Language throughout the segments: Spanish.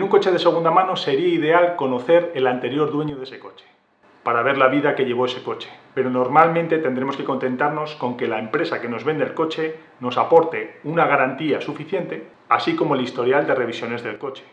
un coche de segunda mano sería ideal conocer el anterior dueño de ese coche, para ver la vida que llevó ese coche. Pero normalmente tendremos que contentarnos con que la empresa que nos vende el coche nos aporte una garantía suficiente, así como el historial de revisiones del coche.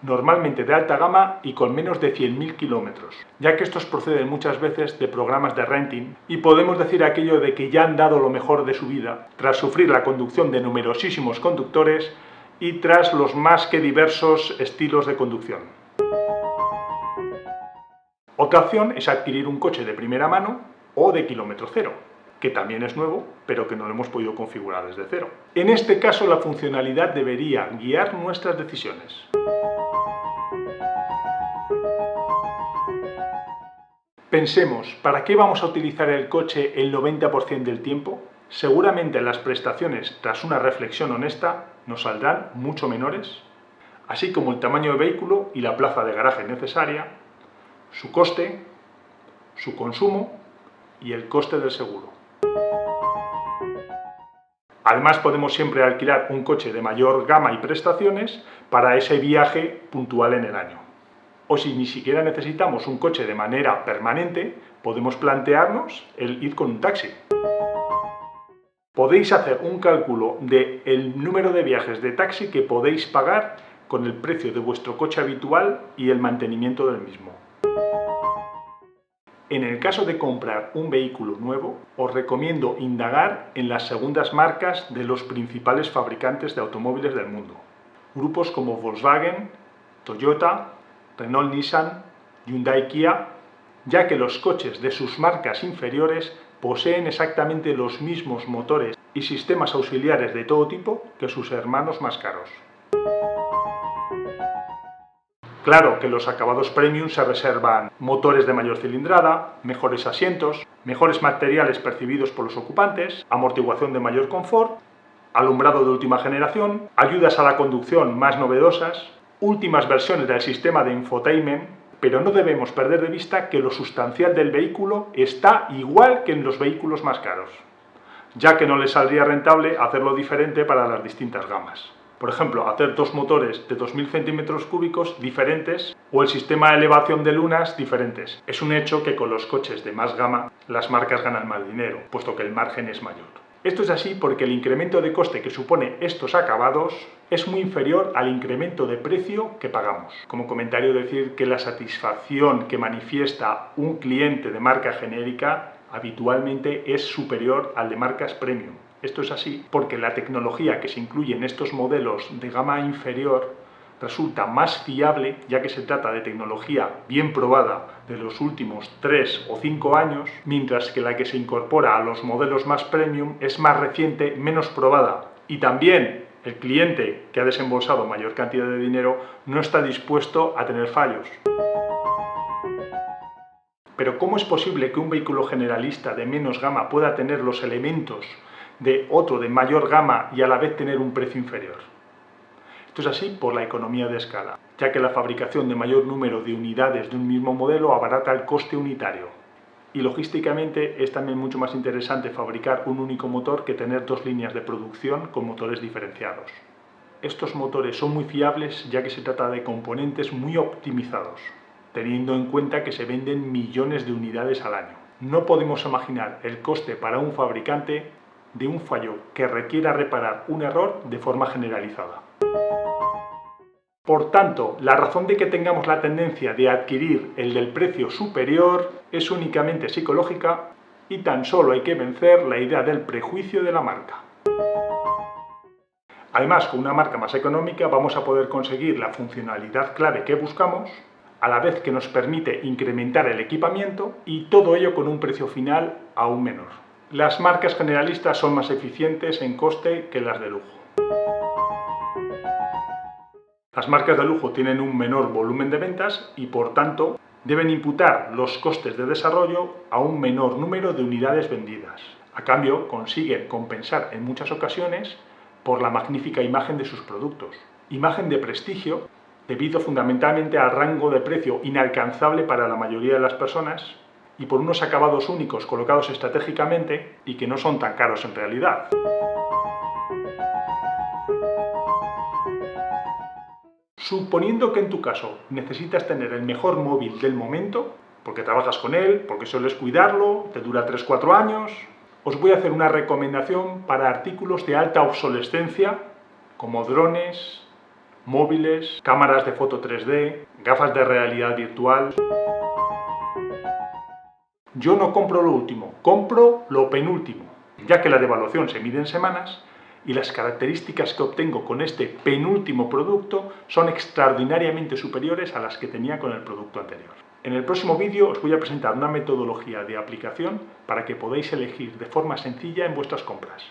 Normalmente de alta gama y con menos de 100.000 kilómetros, ya que estos proceden muchas veces de programas de renting y podemos decir aquello de que ya han dado lo mejor de su vida tras sufrir la conducción de numerosísimos conductores y tras los más que diversos estilos de conducción. Otra opción es adquirir un coche de primera mano o de kilómetro cero, que también es nuevo, pero que no lo hemos podido configurar desde cero. En este caso, la funcionalidad debería guiar nuestras decisiones. Pensemos, ¿para qué vamos a utilizar el coche el 90% del tiempo? Seguramente las prestaciones, tras una reflexión honesta, nos saldrán mucho menores, así como el tamaño del vehículo y la plaza de garaje necesaria, su coste, su consumo y el coste del seguro. Además, podemos siempre alquilar un coche de mayor gama y prestaciones para ese viaje puntual en el año. O si ni siquiera necesitamos un coche de manera permanente, podemos plantearnos el ir con un taxi. Podéis hacer un cálculo del número de viajes de taxi que podéis pagar con el precio de vuestro coche habitual y el mantenimiento del mismo. En el caso de comprar un vehículo nuevo, os recomiendo indagar en las segundas marcas de los principales fabricantes de automóviles del mundo. Grupos como Volkswagen, Toyota, Renault, Nissan, Hyundai, Kia, ya que los coches de sus marcas inferiores poseen exactamente los mismos motores y sistemas auxiliares de todo tipo que sus hermanos más caros. Claro que los acabados premium se reservan motores de mayor cilindrada, mejores asientos, mejores materiales percibidos por los ocupantes, amortiguación de mayor confort, alumbrado de última generación, ayudas a la conducción más novedosas, últimas versiones del sistema de infotainment, pero no debemos perder de vista que lo sustancial del vehículo está igual que en los vehículos más caros, ya que no les saldría rentable hacerlo diferente para las distintas gamas. Por ejemplo, hacer dos motores de 2.000 centímetros cúbicos diferentes o el sistema de elevación de lunas diferentes. Es un hecho que con los coches de más gama las marcas ganan más dinero, puesto que el margen es mayor. Esto es así porque el incremento de coste que supone estos acabados es muy inferior al incremento de precio que pagamos. Como comentario, decir que la satisfacción que manifiesta un cliente de marca genérica habitualmente es superior al de marcas premium. Esto es así porque la tecnología que se incluye en estos modelos de gama inferior resulta más fiable, ya que se trata de tecnología bien probada de los últimos 3 o 5 años, mientras que la que se incorpora a los modelos más premium es más reciente, menos probada. Y también el cliente que ha desembolsado mayor cantidad de dinero no está dispuesto a tener fallos. Pero ¿cómo es posible que un vehículo generalista de menos gama pueda tener los elementos de otro de mayor gama y a la vez tener un precio inferior? Esto es así por la economía de escala, ya que la fabricación de mayor número de unidades de un mismo modelo abarata el coste unitario. Y logísticamente es también mucho más interesante fabricar un único motor que tener dos líneas de producción con motores diferenciados. Estos motores son muy fiables ya que se trata de componentes muy optimizados, teniendo en cuenta que se venden millones de unidades al año. No podemos imaginar el coste para un fabricante de un fallo que requiera reparar un error de forma generalizada. Por tanto, la razón de que tengamos la tendencia de adquirir el del precio superior es únicamente psicológica y tan solo hay que vencer la idea del prejuicio de la marca. Además, con una marca más económica vamos a poder conseguir la funcionalidad clave que buscamos, a la vez que nos permite incrementar el equipamiento y todo ello con un precio final aún menor. Las marcas generalistas son más eficientes en coste que las de lujo. Las marcas de lujo tienen un menor volumen de ventas y, por tanto, deben imputar los costes de desarrollo a un menor número de unidades vendidas. A cambio, consiguen compensar en muchas ocasiones por la magnífica imagen de sus productos. Imagen de prestigio debido fundamentalmente al rango de precio inalcanzable para la mayoría de las personas y por unos acabados únicos colocados estratégicamente y que no son tan caros en realidad. Suponiendo que en tu caso necesitas tener el mejor móvil del momento, porque trabajas con él, porque sueles cuidarlo, te dura 3-4 años, os voy a hacer una recomendación para artículos de alta obsolescencia, como drones, móviles, cámaras de foto 3D, gafas de realidad virtual. Yo no compro lo último, compro lo penúltimo, ya que la devaluación se mide en semanas y las características que obtengo con este penúltimo producto son extraordinariamente superiores a las que tenía con el producto anterior. En el próximo vídeo os voy a presentar una metodología de aplicación para que podáis elegir de forma sencilla en vuestras compras.